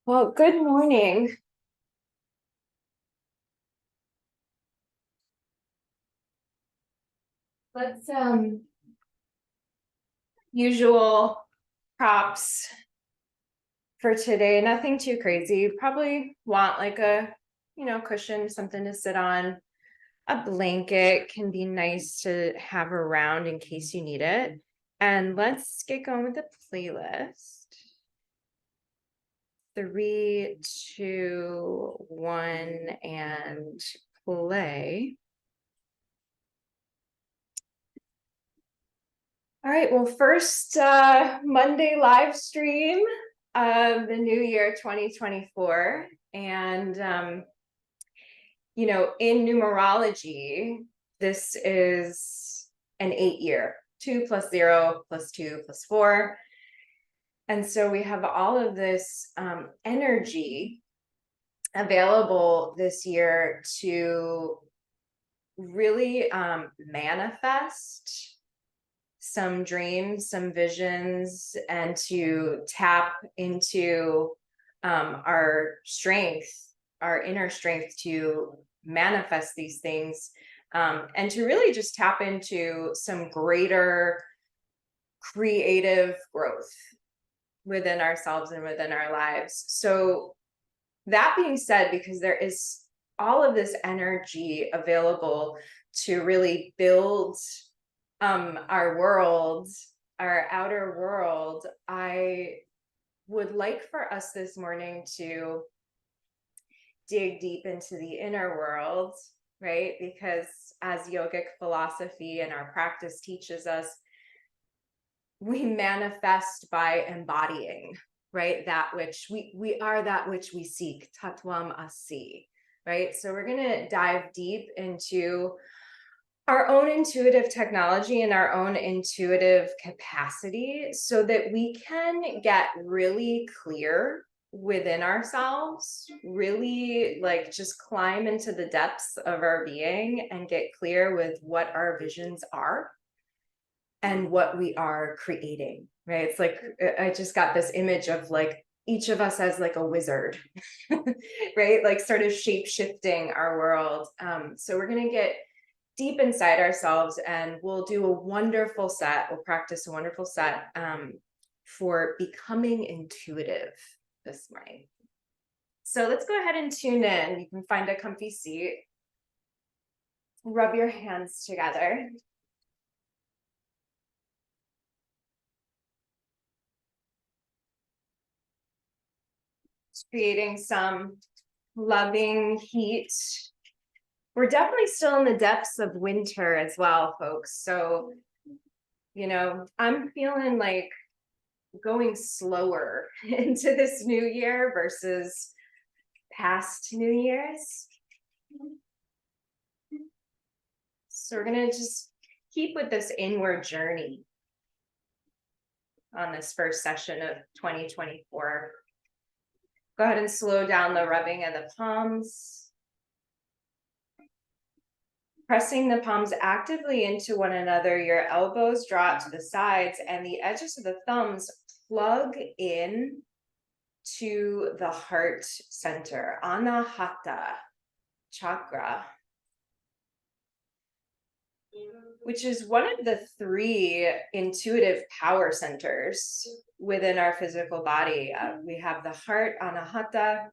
Well, good morning. Let's usual props for today. Nothing too crazy. You probably want like a, cushion, something to sit on. A blanket can be nice to have around in case you need it. And let's get going with the playlist. 3, 2, 1, and play. All right, well, first Monday live stream of the new year 2024. And, in numerology, this is an 8-year, 2 plus 0 plus 2 plus 4. And so we have all of this energy available this year to really manifest some dreams, some visions, and to tap into our strength, our inner strength to manifest these things, and to really just tap into some greater creative growth within ourselves and within our lives. So that being said, because there is all of this energy available to really build our world, our outer world, I would like for us this morning to dig deep into the inner world, right? Because as yogic philosophy and our practice teaches us, we manifest by embodying, right? That which we are, that which we seek, tattwam asi, right? So we're going to dive deep into our own intuitive technology and our own intuitive capacity so that we can get really clear within ourselves, really like just climb into the depths of our being and get clear with what our visions are and what we are creating, right? It's like, I just got this image of like each of us as like a wizard, right? Like sort of shape shifting our world. So we're going to get deep inside ourselves, and we'll do a wonderful set. We'll practice a wonderful set for becoming intuitive this morning. So let's go ahead and tune in. You can find a comfy seat. Rub your hands together. Creating some loving heat. We're definitely still in the depths of winter as well, folks. So, I'm feeling like going slower into this new year versus past New Year's. So we're going to just keep with this inward journey on this first session of 2024. Go ahead and slow down the rubbing of the palms. Pressing the palms actively into one another, your elbows draw to the sides and the edges of the thumbs plug in to the heart center, Anahata chakra, which is one of the 3 intuitive power centers within our physical body. We have the heart, Anahata,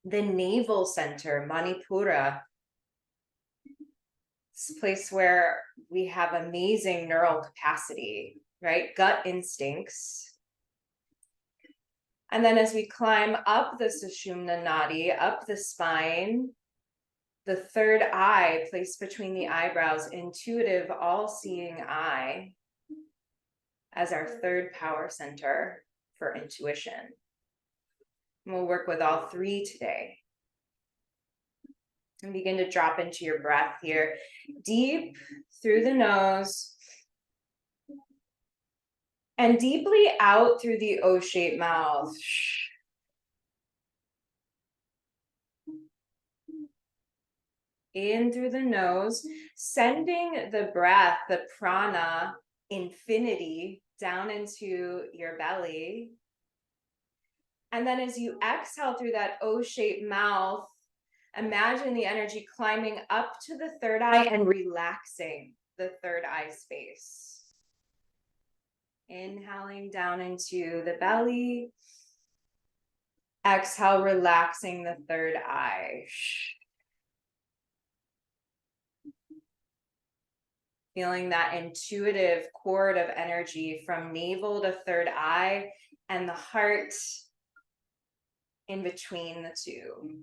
the navel center, Manipura. It's a place where we have amazing neural capacity, right? Gut instincts. And then as we climb up the Sushumna Nadi, up the spine, the 3rd eye placed between the eyebrows, intuitive, all-seeing eye, as our 3rd power center for intuition. And we'll work with all 3 today. And begin to drop into your breath here. Deep through the nose. And deeply out through the O-shaped mouth. In through the nose, sending the breath, the prana, infinity, down into your belly. And then as you exhale through that O-shaped mouth, imagine the energy climbing up to the third eye and relaxing the third eye space. Inhaling down into the belly. Exhale, relaxing the third eye. Feeling that intuitive cord of energy from navel to third eye and the heart in between the two.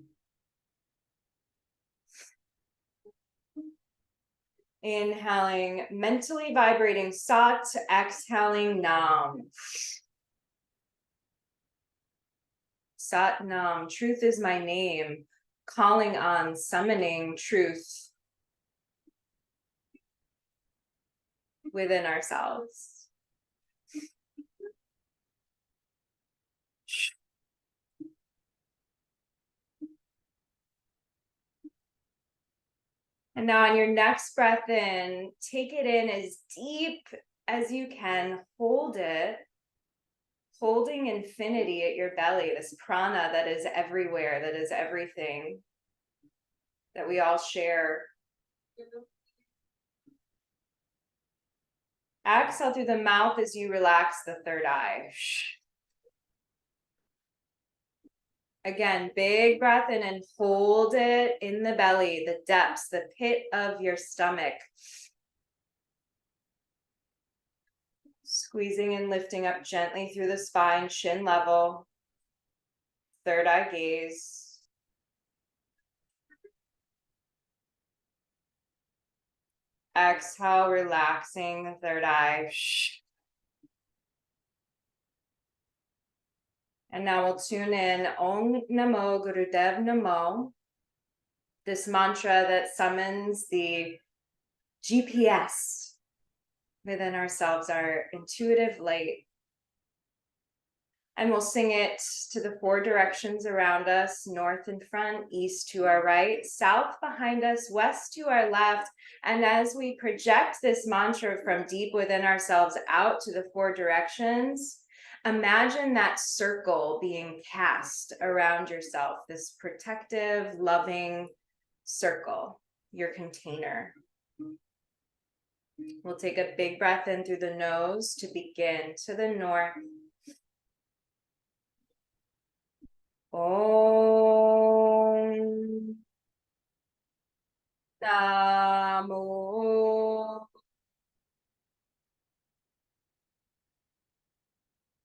Inhaling, mentally vibrating Sat, exhaling Nam. Sat Nam, truth is my name, calling on, summoning truth within ourselves. And now on your next breath in, take it in as deep as you can, hold it, holding infinity at your belly, this prana that is everywhere, that is everything, that we all share. Exhale through the mouth as you relax the third eye. Again, big breath in and hold it in the belly, the depths, the pit of your stomach. Squeezing and lifting up gently through the spine, chin level. Third eye gaze. Exhale, relaxing the third eye. And now we'll tune in Om Namo Gurudev Namo, this mantra that summons the GPS within ourselves, our intuitive light. And we'll sing it to the four directions around us, north in front, east to our right, south behind us, west to our left. And as we project this mantra from deep within ourselves out to the four directions, imagine that circle being cast around yourself, this protective, loving circle, your container. We'll take a big breath in through the nose to begin. To the north. Om Namo.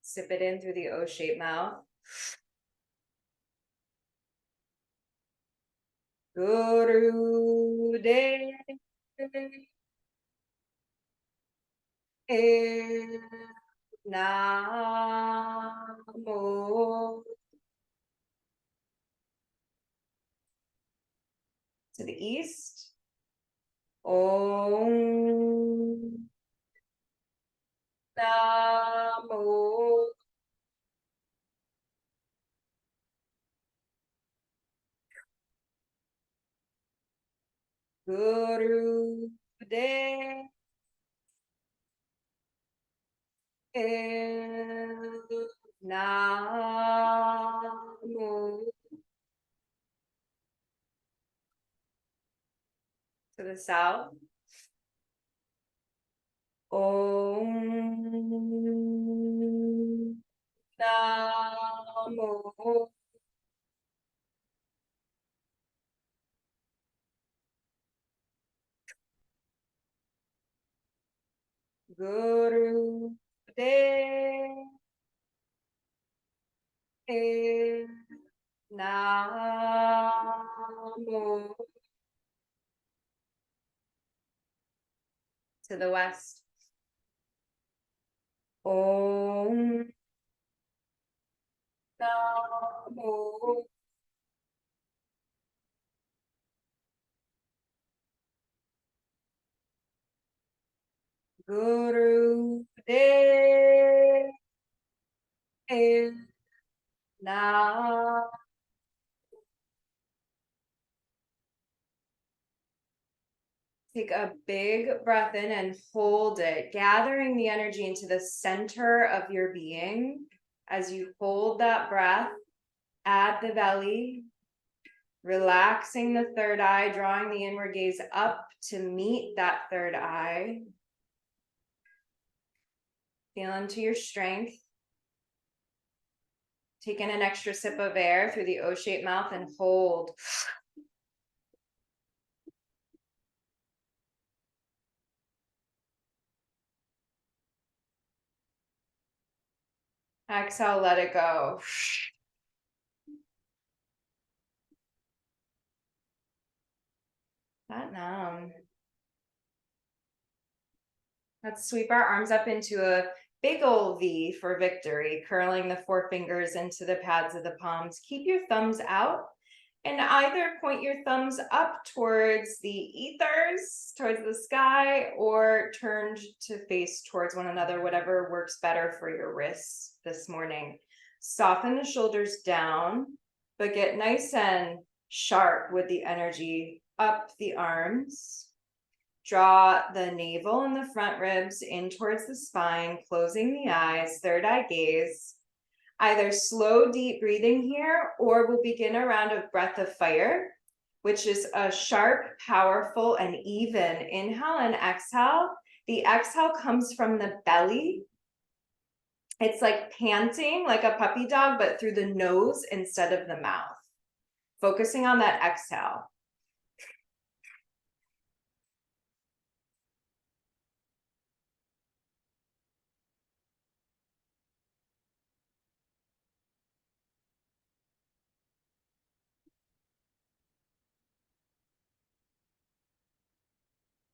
Sip it in through the O-shaped mouth. Guru De Namo. To the east. Om Namo. Guru De Namo. To the south. Om Namo. Guru De Namo. To the west. Om Namo. Guru De Namo. Take a big breath in and hold it, gathering the energy into the center of your being. As you hold that breath, at the belly, relaxing the third eye, drawing the inward gaze up to meet that third eye. Feel into your strength. Take in an extra sip of air through the O-shaped mouth and hold. Exhale, let it go. Tattwam. Let's sweep our arms up into a big old V for victory, curling the forefingers into the pads of the palms. Keep your thumbs out and either point your thumbs up towards the ethers, towards the sky, or turned to face towards one another, whatever works better for your wrists this morning. Soften the shoulders down, but get nice and sharp with the energy up the arms. Draw the navel and the front ribs in towards the spine, closing the eyes, third eye gaze. Either slow, deep breathing here, or we'll begin a round of breath of fire, which is a sharp, powerful, and even inhale and exhale. The exhale comes from the belly. It's like panting like a puppy dog, but through the nose instead of the mouth. Focusing on that exhale.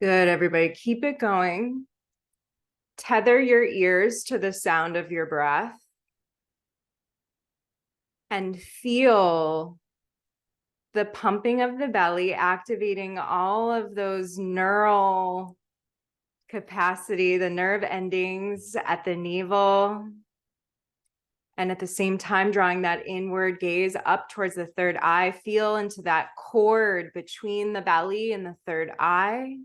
Good, everybody. Keep it going. Tether your ears to the sound of your breath and feel the pumping of the belly, activating all of those neural capacity, the nerve endings at the navel. And at the same time, drawing that inward gaze up towards the third eye. Feel into that cord between the belly and the third eye.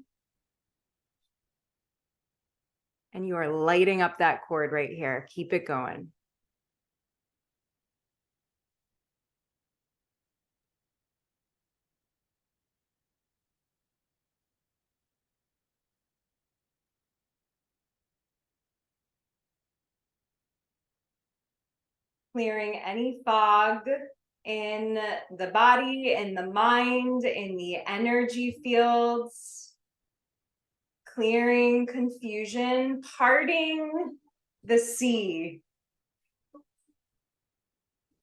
And you are lighting up that cord right here. Keep it going. Clearing any fog in the body, in the mind, in the energy fields. Clearing confusion, parting the sea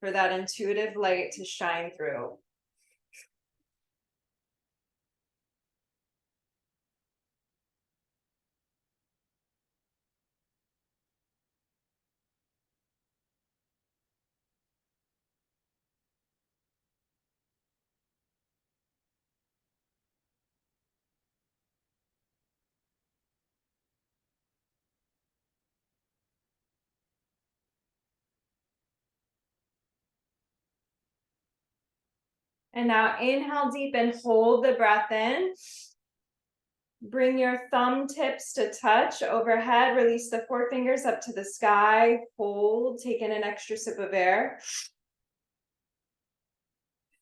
for that intuitive light to shine through. And now inhale deep and hold the breath in. Bring your thumb tips to touch overhead. Release the forefingers up to the sky. Hold, take in an extra sip of air.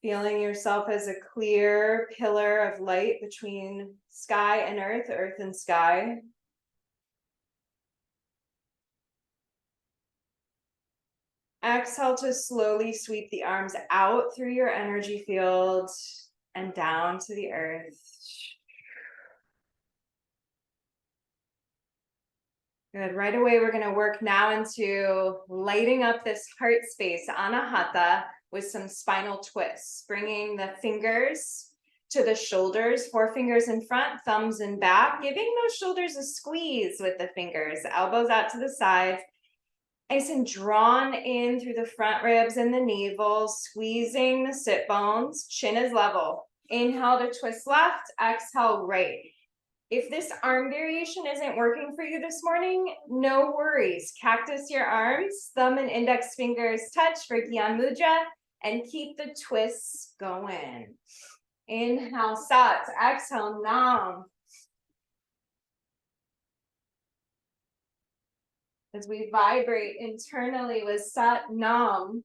Feeling yourself as a clear pillar of light between sky and earth, earth and sky. Exhale to slowly sweep the arms out through your energy field and down to the earth. Good. Right away, we're going to work now into lighting up this heart space, Anahata, with some spinal twists, bringing the fingers to the shoulders, forefingers in front, thumbs in back, giving those shoulders a squeeze with the fingers, elbows out to the sides, nice and drawn in through the front ribs and the navel, squeezing the sit bones, chin is level. Inhale to twist left, exhale right. If this arm variation isn't working for you this morning, no worries. Cactus your arms, thumb and index fingers touch for Gyan Mudra, and keep the twists going. Inhale, Sat. Exhale, Nam. As we vibrate internally with Sat Nam,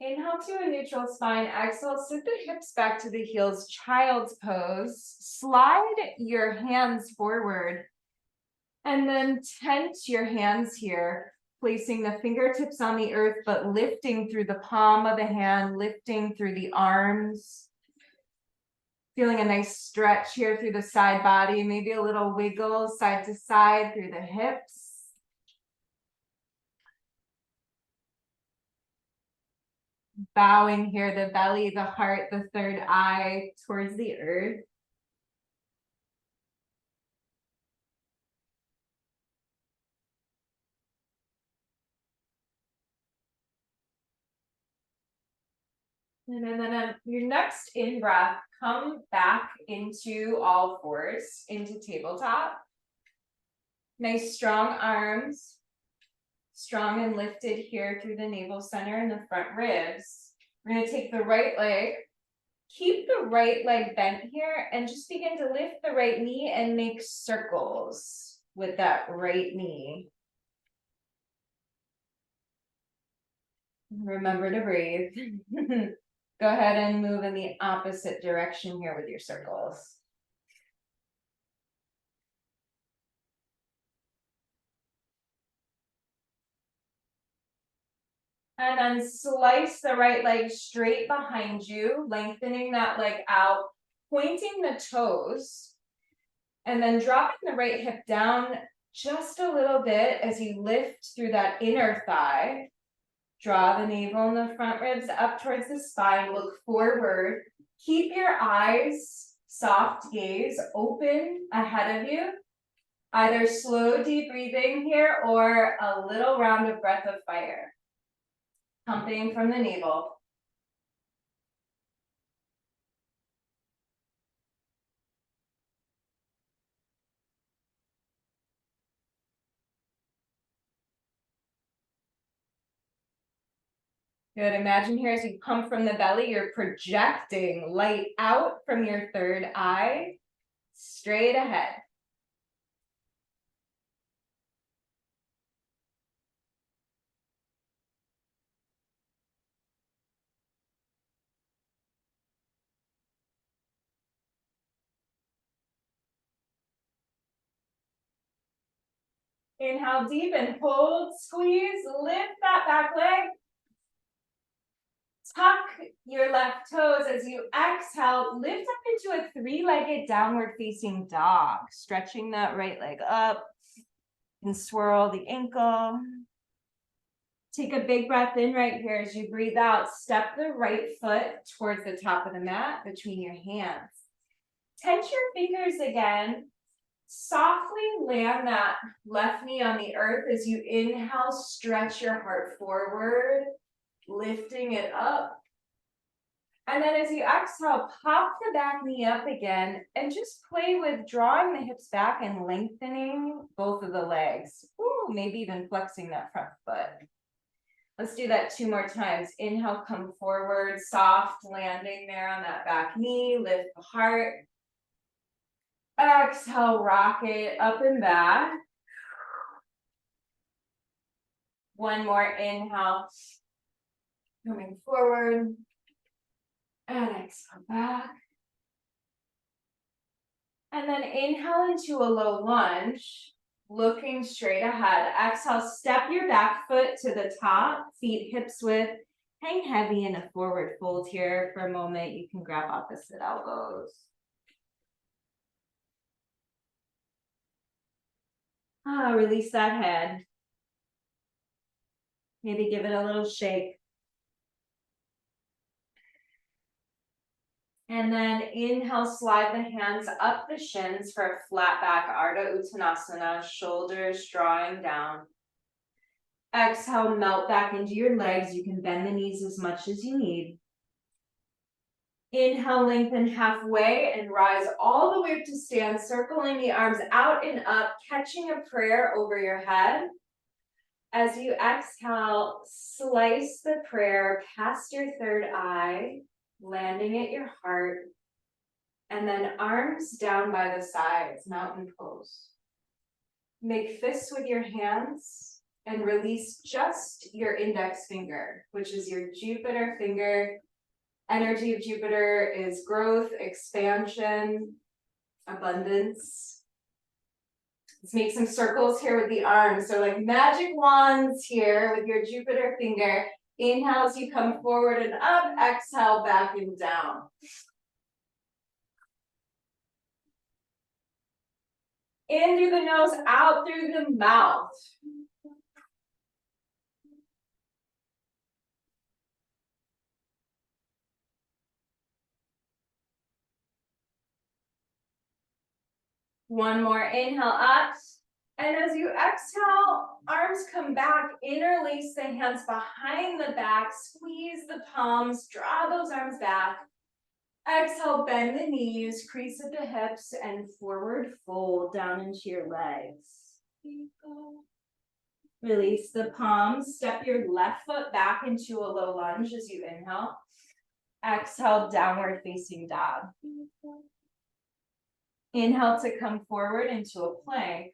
Inhale to a neutral spine. Exhale, sit the hips back to the heels, child's pose. Slide your hands forward. And then tent your hands here, placing the fingertips on the earth, but lifting through the palm of the hand, lifting through the arms. Feeling a nice stretch here through the side body, maybe a little wiggle side to side through the hips. Bowing here, the belly, the heart, the third eye towards the earth. And then on your next in-breath, come back into all fours, into tabletop. Nice strong arms, strong and lifted here through the navel center and the front ribs. We're going to take the right leg, keep the right leg bent here, and just begin to lift the right knee and make circles with that right knee. Remember to breathe. Go ahead and move in the opposite direction here with your circles. And then slice the right leg straight behind you, lengthening that leg out, pointing the toes, and then dropping the right hip down just a little bit as you lift through that inner thigh. Draw the navel and the front ribs up towards the spine. Look forward. Keep your eyes, soft gaze, open ahead of you. Either slow, deep breathing here or a little round of breath of fire. Pumping from the navel. Good. Imagine here as you pump from the belly, you're projecting light out from your third eye, straight ahead. Inhale deep and hold, squeeze, lift that back leg. Tuck your left toes as you exhale, lift up into a three-legged downward facing dog, stretching that right leg up and swirl the ankle. Take a big breath in right here as you breathe out. Step the right foot towards the top of the mat between your hands. Tense your fingers again. Softly land that left knee on the earth as you inhale, stretch your heart forward, lifting it up. And then as you exhale, pop the back knee up again and just play with drawing the hips back and lengthening both of the legs. Ooh, maybe even flexing that front foot. Let's do that 2 more times. Inhale, come forward, soft landing there on that back knee, lift the heart. Exhale, rock it up and back. One more inhale, coming forward. And exhale back. And then inhale into a low lunge, looking straight ahead. Exhale, step your back foot to the top, feet hips width. Hang heavy in a forward fold here for a moment. You can grab opposite elbows. Release that head. Maybe give it a little shake. And then inhale, slide the hands up the shins for a flat back Ardha Uttanasana, shoulders drawing down. Exhale, melt back into your legs. You can bend the knees as much as you need. Inhale, lengthen halfway and rise all the way up to stand, circling the arms out and up, catching a prayer over your head. As you exhale, slice the prayer past your third eye, landing at your heart, and then arms down by the sides, mountain pose. Make fists with your hands and release just your index finger, which is your Jupiter finger. Energy of Jupiter is growth, expansion, abundance. Let's make some circles here with the arms. So like magic wands here with your Jupiter finger. Inhale as you come forward and up. Exhale back and down. In through the nose, out through the mouth. One more, inhale up. And as you exhale, arms come back, interlace the hands behind the back, squeeze the palms, draw those arms back. Exhale, bend the knees, crease at the hips, and forward fold down into your legs. Release the palms, step your left foot back into a low lunge as you inhale. Exhale, downward facing dog. Inhale to come forward into a plank.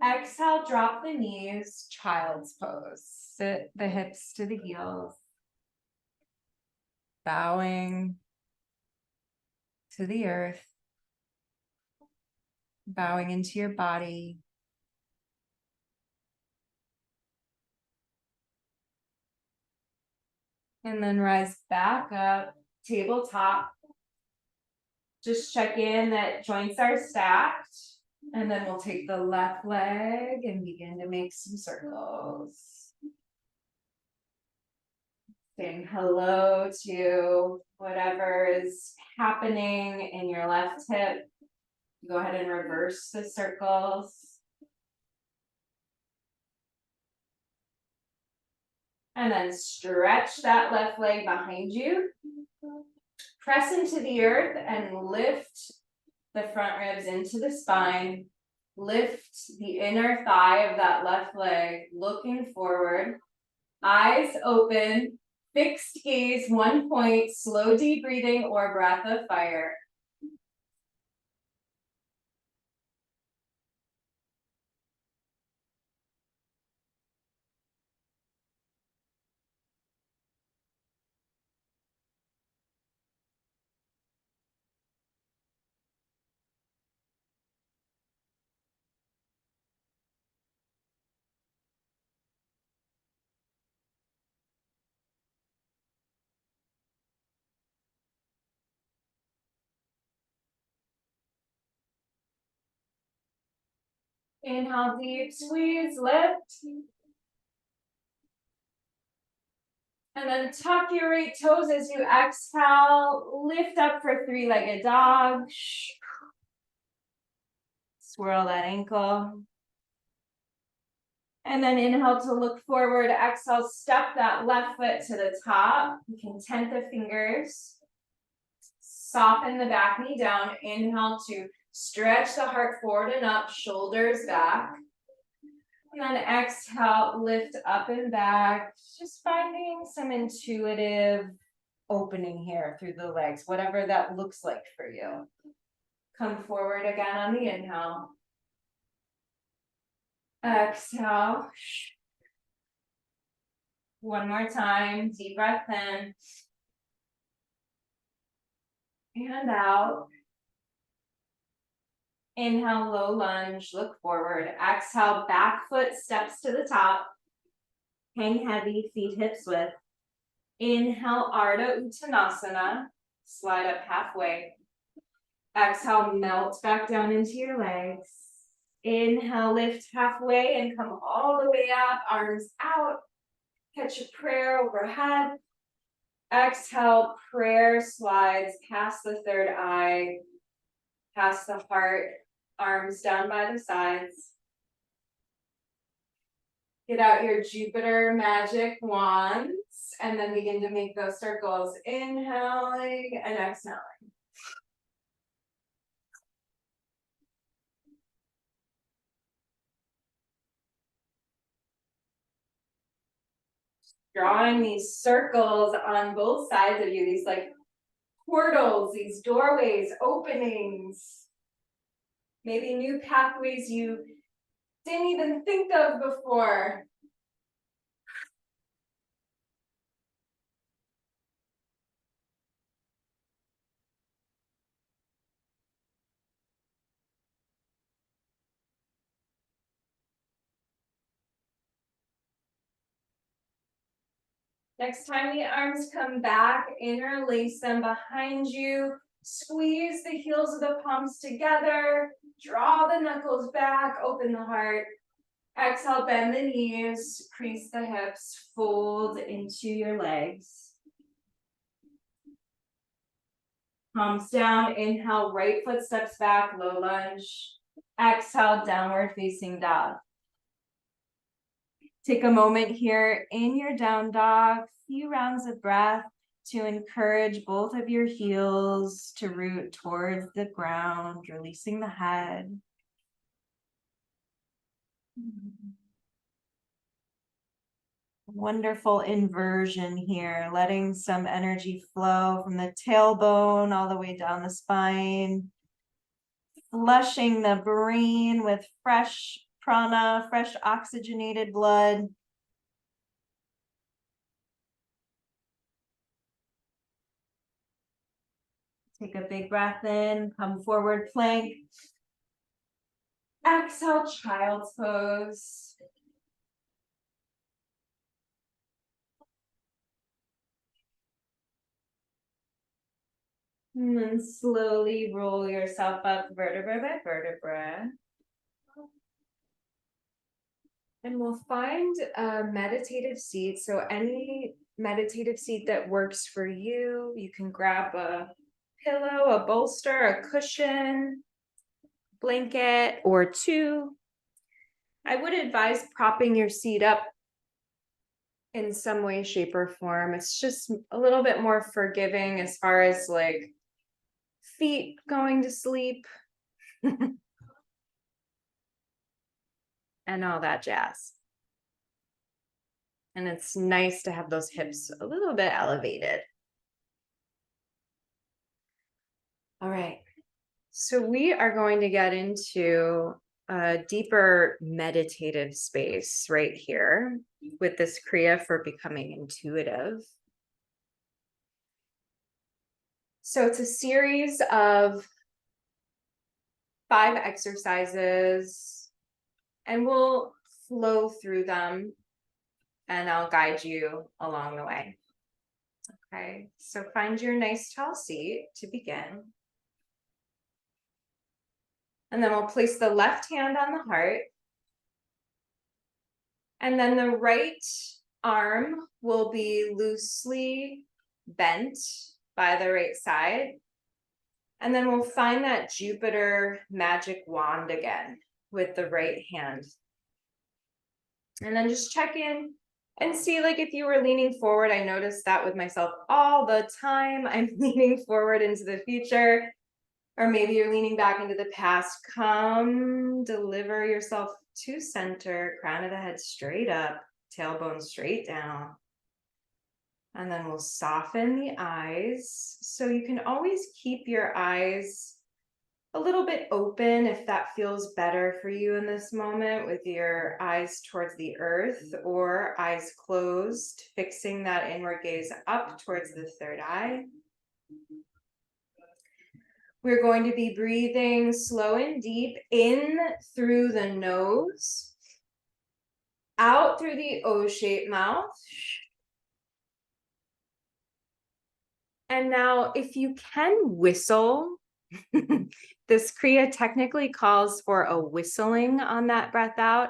Exhale, drop the knees, child's pose. Sit the hips to the heels. Bowing to the earth. Bowing into your body. And then rise back up, tabletop. Just check in that joints are stacked. And then we'll take the left leg and begin to make some circles. Saying hello to whatever is happening in your left hip. Go ahead and reverse the circles. And then stretch that left leg behind you. Press into the earth and lift the front ribs into the spine. Lift the inner thigh of that left leg, looking forward. Eyes open, fixed gaze, one point, slow deep breathing or breath of fire. Inhale deep, squeeze, lift. And then tuck your right toes as you exhale. Lift up for three-legged dog. Swirl that ankle. And then inhale to look forward. Exhale, step that left foot to the top. You can tent the fingers. Soften the back knee down. Inhale to stretch the heart forward and up, shoulders back. And then exhale, lift up and back. Just finding some intuitive opening here through the legs, whatever that looks like for you. Come forward again on the inhale. Exhale. One more time, deep breath in. And out. Inhale, low lunge, look forward. Exhale, back foot steps to the top. Hang heavy, feet hips width. Inhale, Ardha Uttanasana. Slide up halfway. Exhale, melt back down into your legs. Inhale, lift halfway and come all the way up, arms out. Catch a prayer overhead. Exhale, prayer slides past the third eye, past the heart, arms down by the sides. Get out your Jupiter magic wands and then begin to make those circles, inhaling and exhaling. Drawing these circles on both sides of you, these like portals, these doorways, openings, maybe new pathways you didn't even think of before. Next time the arms come back, interlace them behind you. Squeeze the heels of the palms together. Draw the knuckles back, open the heart. Exhale, bend the knees, crease the hips, fold into your legs. Palms down, inhale, right foot steps back, low lunge. Exhale, downward facing dog. Take a moment here in your down dog, few rounds of breath to encourage both of your heels to root towards the ground, releasing the head. Wonderful inversion here, letting some energy flow from the tailbone all the way down the spine, flushing the brain with fresh prana, fresh oxygenated blood. Take a big breath in, come forward plank. Exhale, child's pose. And then slowly roll yourself up vertebra by vertebra. And we'll find a meditative seat. So any meditative seat that works for you, you can grab a pillow, a bolster, a cushion, blanket, or two. I would advise propping your seat up in some way, shape, or form. It's just a little bit more forgiving as far as like feet going to sleep and all that jazz. And it's nice to have those hips a little bit elevated. All right. So we are going to get into a deeper meditative space right here with this Kriya for becoming intuitive. So it's a series of 5 exercises, and we'll flow through them and I'll guide you along the way. Okay, so find your nice tall seat to begin. And then we'll place the left hand on the heart. And then the right arm will be loosely bent by the right side. And then we'll find that Jupiter magic wand again with the right hand. And then just check in and see, like, if you were leaning forward. I noticed that with myself all the time. I'm leaning forward into the future, or maybe you're leaning back into the past. Come, deliver yourself to center, crown of the head straight up, tailbone straight down. And then we'll soften the eyes. So you can always keep your eyes a little bit open if that feels better for you in this moment, with your eyes towards the earth or eyes closed, fixing that inward gaze up towards the third eye. We're going to be breathing slow and deep in through the nose, out through the O-shaped mouth. And now if you can whistle, this Kriya technically calls for a whistling on that breath out.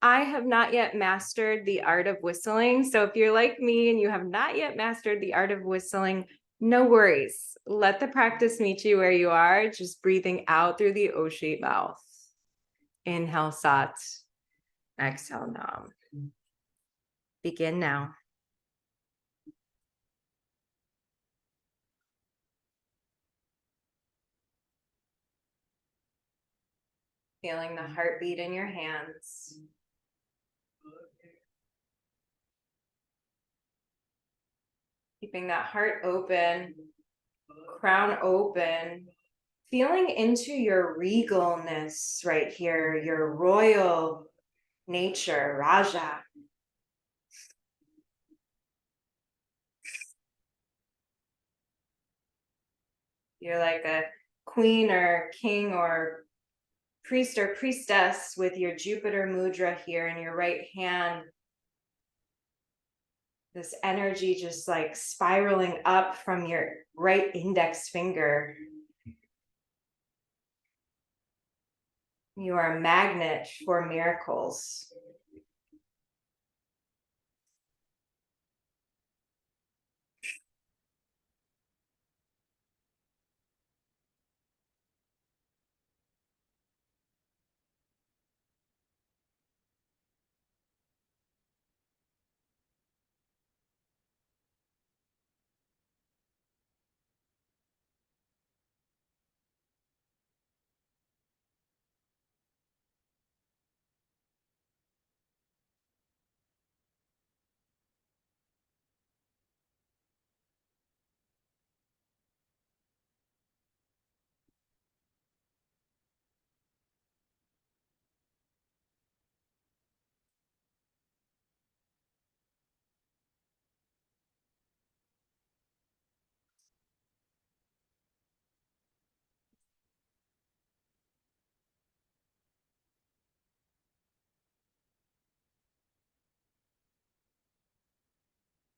I have not yet mastered the art of whistling. So if you're like me and you have not yet mastered the art of whistling, no worries. Let the practice meet you where you are, just breathing out through the O-shaped mouth. Inhale, Sat. Exhale, Nam. Begin now. Feeling the heartbeat in your hands. Keeping that heart open, crown open, feeling into your regalness right here, your royal nature, Raja. You're like a queen or king or priest or priestess with your Jupiter mudra here in your right hand. This energy just like spiraling up from your right index finger. You are a magnet for miracles.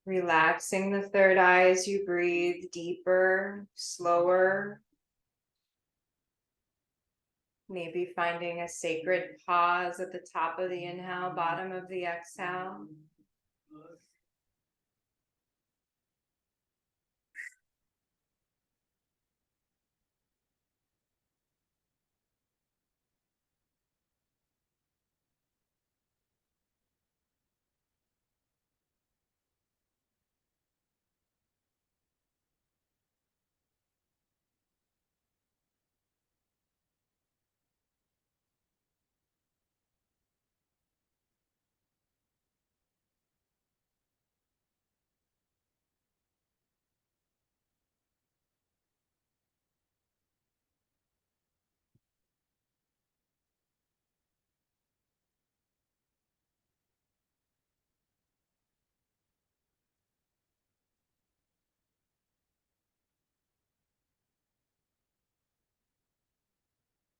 Relaxing the third eye as you breathe deeper, slower. Maybe finding a sacred pause at the top of the inhale, bottom of the exhale.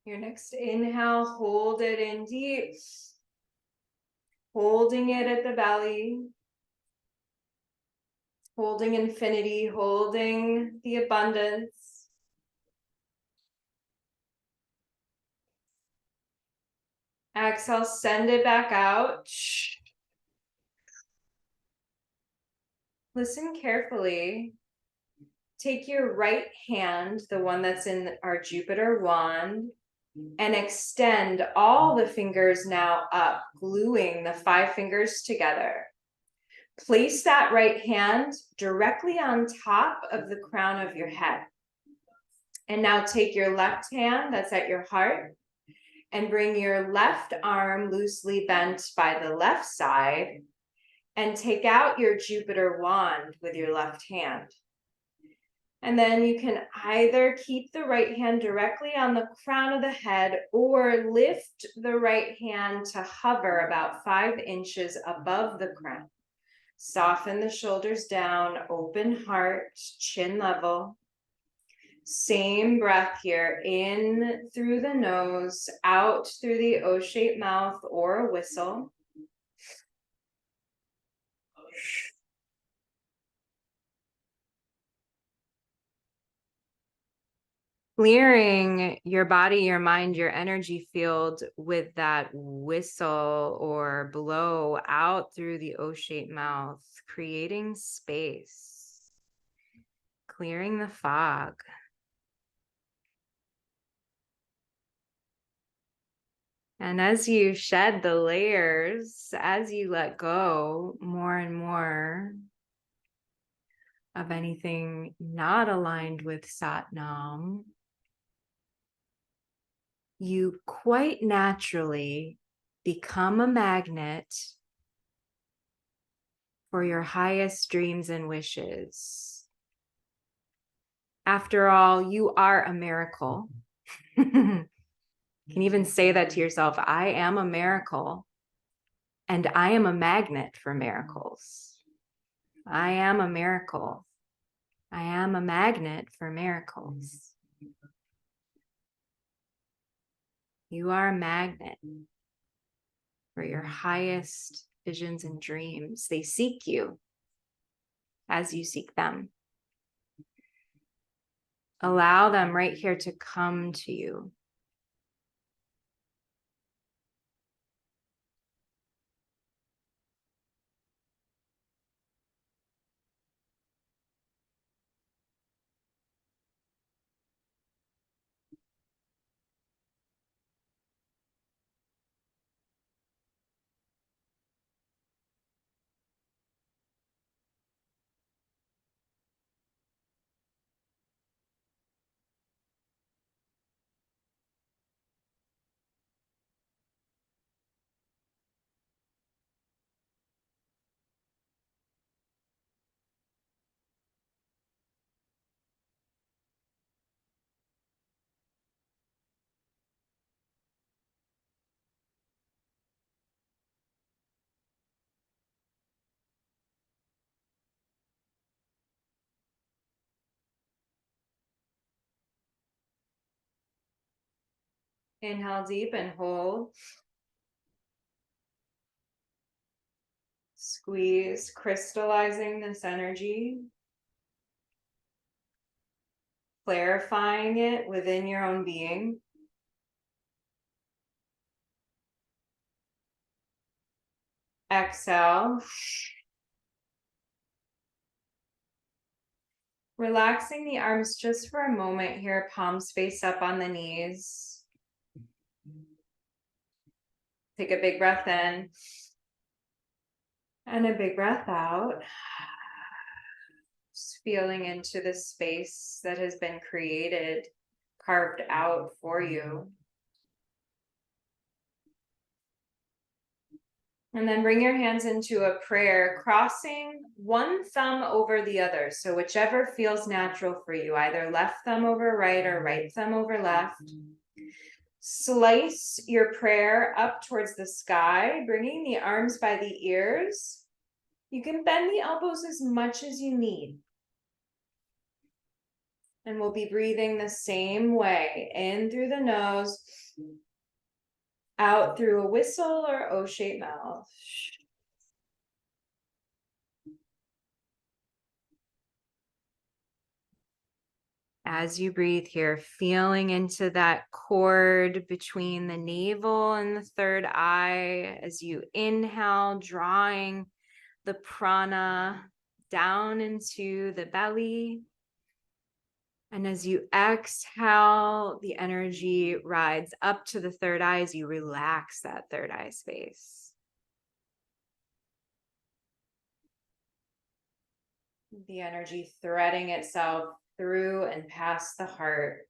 Your next inhale, hold it in deep. Holding it at the belly. Holding infinity, holding the abundance. Exhale, send it back out. Listen carefully. Take your right hand, the one that's in our Jupiter wand, and extend all the fingers now up, gluing the 5 fingers together. Place that right hand directly on top of the crown of your head. And now take your left hand that's at your heart and bring your left arm loosely bent by the left side and take out your Jupiter wand with your left hand. And then you can either keep the right hand directly on the crown of the head or lift the right hand to hover about 5 inches above the crown. Soften the shoulders down, open heart, chin level. Same breath here, in through the nose, out through the O-shaped mouth or a whistle. Clearing your body, your mind, your energy field with that whistle or blow out through the O-shaped mouth, creating space, clearing the fog. And as you shed the layers, as you let go more and more of anything not aligned with Satnam, you quite naturally become a magnet for your highest dreams and wishes. After all, you are a miracle. You can even say that to yourself, I am a miracle, and I am a magnet for miracles. I am a miracle. I am a magnet for miracles. You are a magnet for your highest visions and dreams. They seek you. as you seek them. Allow them right here to come to you. Inhale deep and hold. Squeeze, crystallizing this energy, clarifying it within your own being. Exhale. Relaxing the arms just for a moment here, palms face up on the knees. Take a big breath in and a big breath out. Just feeling into the space that has been created, carved out for you. And then bring your hands into a prayer, crossing one thumb over the other. So whichever feels natural for you, either left thumb over right or right thumb over left. Slice your prayer up towards the sky, bringing the arms by the ears. You can bend the elbows as much as you need. And we'll be breathing the same way, in through the nose, out through a whistle or O-shaped mouth. As you breathe here, feeling into that cord between the navel and the third eye, as you inhale, drawing the prana down into the belly. And as you exhale, the energy rides up to the third eye as you relax that third eye space. The energy threading itself through and past the heart.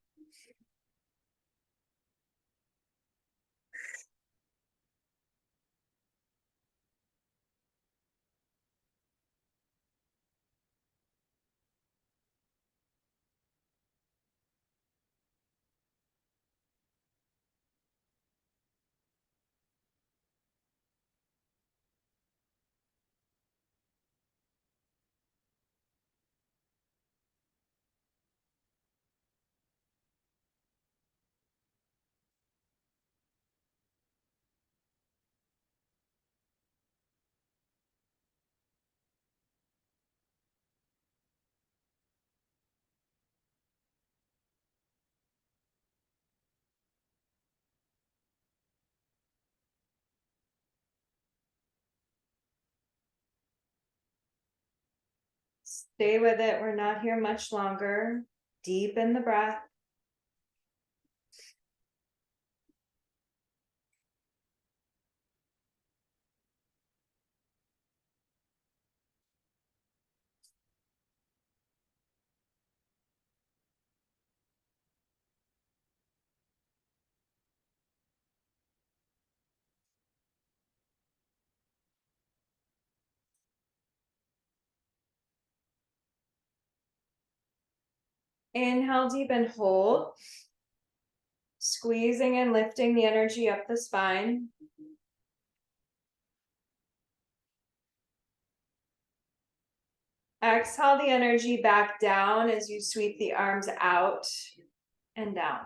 Stay with it. We're not here much longer. Deepen the breath. Inhale deep and hold. Squeezing and lifting the energy up the spine. Exhale the energy back down as you sweep the arms out and down.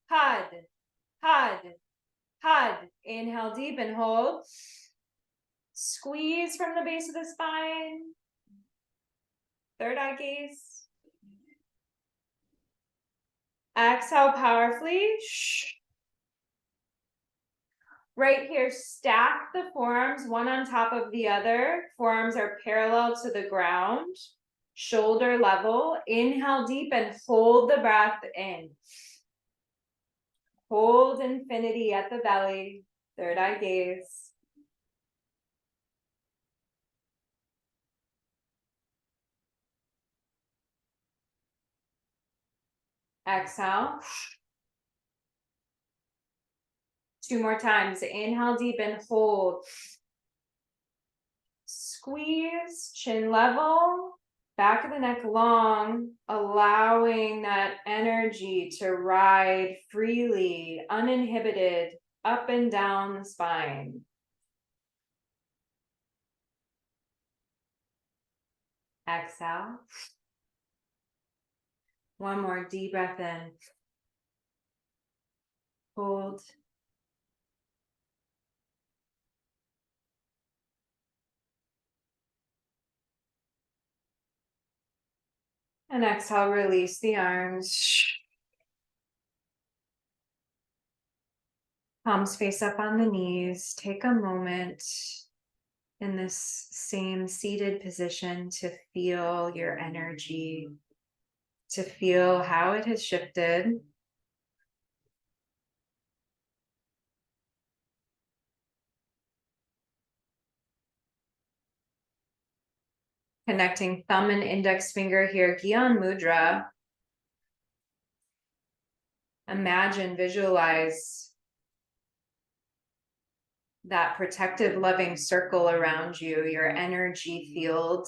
Inhale deep and hold. Squeeze from the base of the spine. Third eye gaze. Exhale powerfully. Right here, stack the forearms one on top of the other. Forearms are parallel to the ground, shoulder level. Inhale deep and hold the breath in. Hold infinity at the belly. Third eye gaze. Exhale. 2 more times. Inhale deep and hold. Squeeze, chin level, back of the neck long, allowing that energy to ride freely, uninhibited, up and down the spine. Exhale. One more deep breath in. Hold. And exhale, release the arms. Palms face up on the knees. Take a moment in this same seated position to feel your energy, to feel how it has shifted. Connecting thumb and index finger here, Gyan Mudra. Imagine, visualize that protective, loving circle around you, your energy field.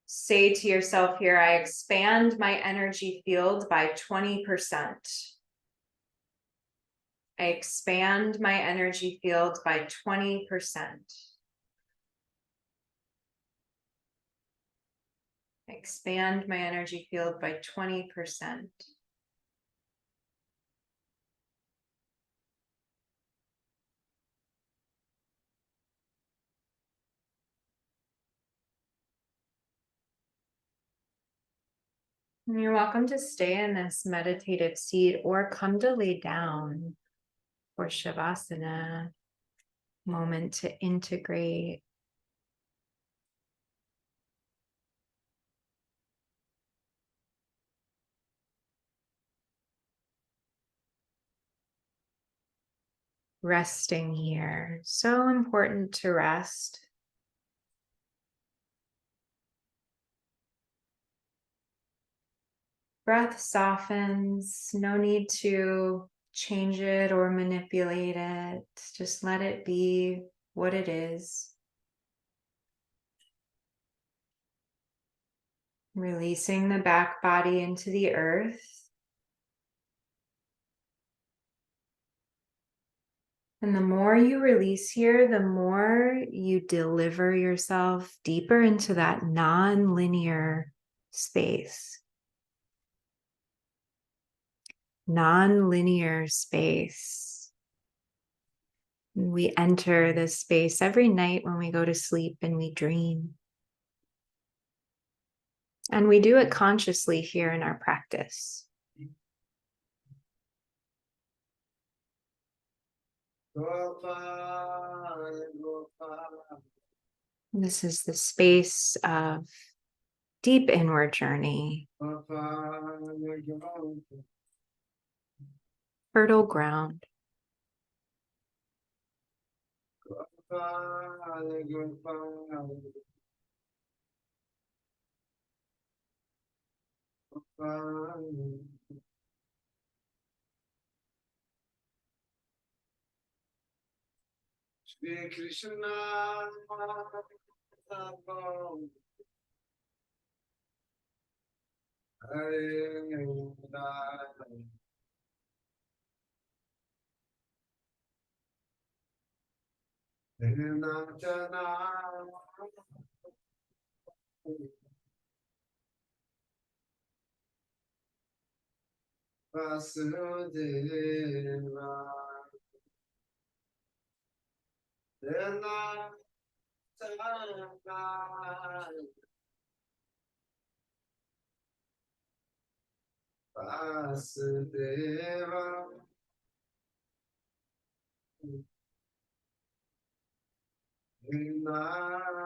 Say to yourself here, I expand my energy field by 20%. I expand my energy field by 20%. Expand my energy field by 20%. And you're welcome to stay in this meditative seat or come to lay down for Shavasana, moment to integrate. Resting here. So important to rest. Breath softens, no need to change it or manipulate it. Just let it be what it is. Releasing the back body into the earth. And the more you release here, the more you deliver yourself deeper into that non-linear space. Non-linear space. We enter this space every night when we go to sleep and we dream. And we do it consciously here in our practice. This is the space of deep inward journey. Fertile ground. Shri Krishna Hare Rama Vasudeva Dena Vasudeva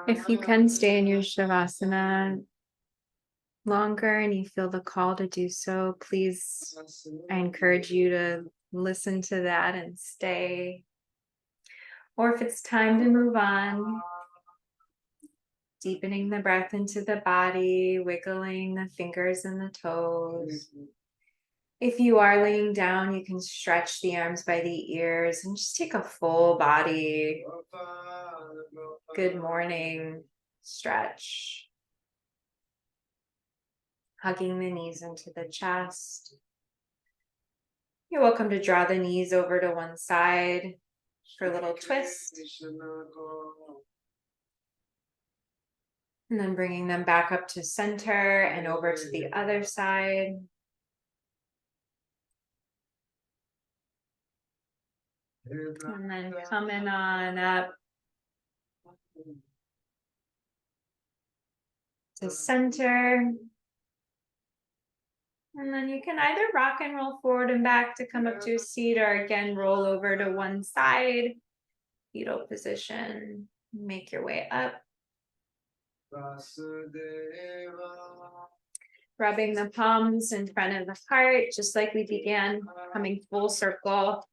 If you can stay in your Shavasana longer and you feel the call to do so, please, I encourage you to listen to that and stay. Or if it's time to move on, deepening the breath into the body, wiggling the fingers and the toes. If you are laying down, you can stretch the arms by the ears and just take a full body good morning stretch. Hugging the knees into the chest. You're welcome to draw the knees over to one side for a little twist. And then bringing them back up to center and over to the other side. And then coming on up to center. And then you can either rock and roll forward and back to come up to a seat, or again, roll over to one side, fetal position, make your way up. Rubbing the palms in front of the heart, just like we began, coming full circle.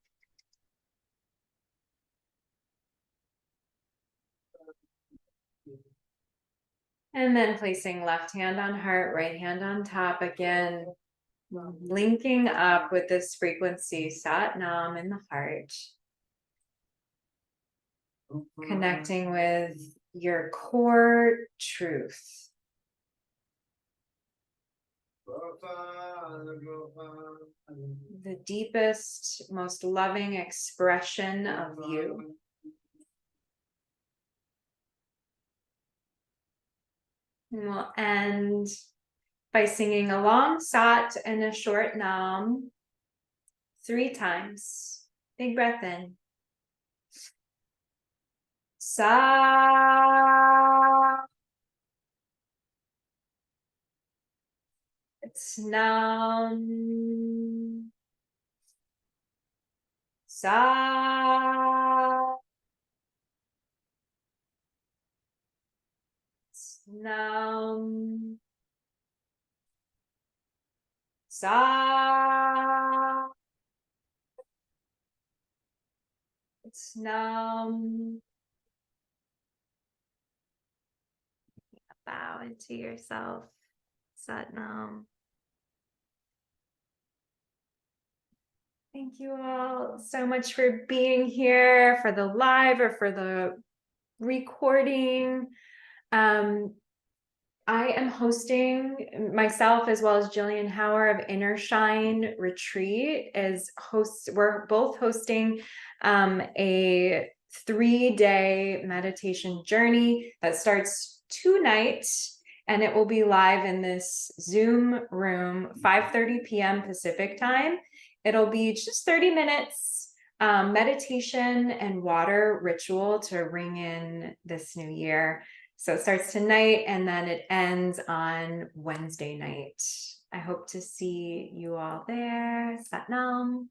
And then placing left hand on heart, right hand on top again, linking up with this frequency, Sat Nam in the heart. Connecting with your core truth. The deepest, most loving expression of you. And we'll end by singing a long Sat and a short Nam 3 times. Big breath in. Sa. It's Nam. Sa. It's Nam. Sa. It's Nam. Bow into yourself. Sat Nam. Thank you all so much for being here for the live or for the recording. I am hosting myself as well as Jillian Hauer of Inner Shine Retreat as hosts. We're both hosting a 3-day meditation journey that starts tonight, and it will be live in this Zoom room, 5:30 p.m. Pacific time. It'll be just 30 minutes meditation and water ritual to ring in this new year. So it starts tonight and then it ends on Wednesday night. I hope to see you all there. Sat Nam.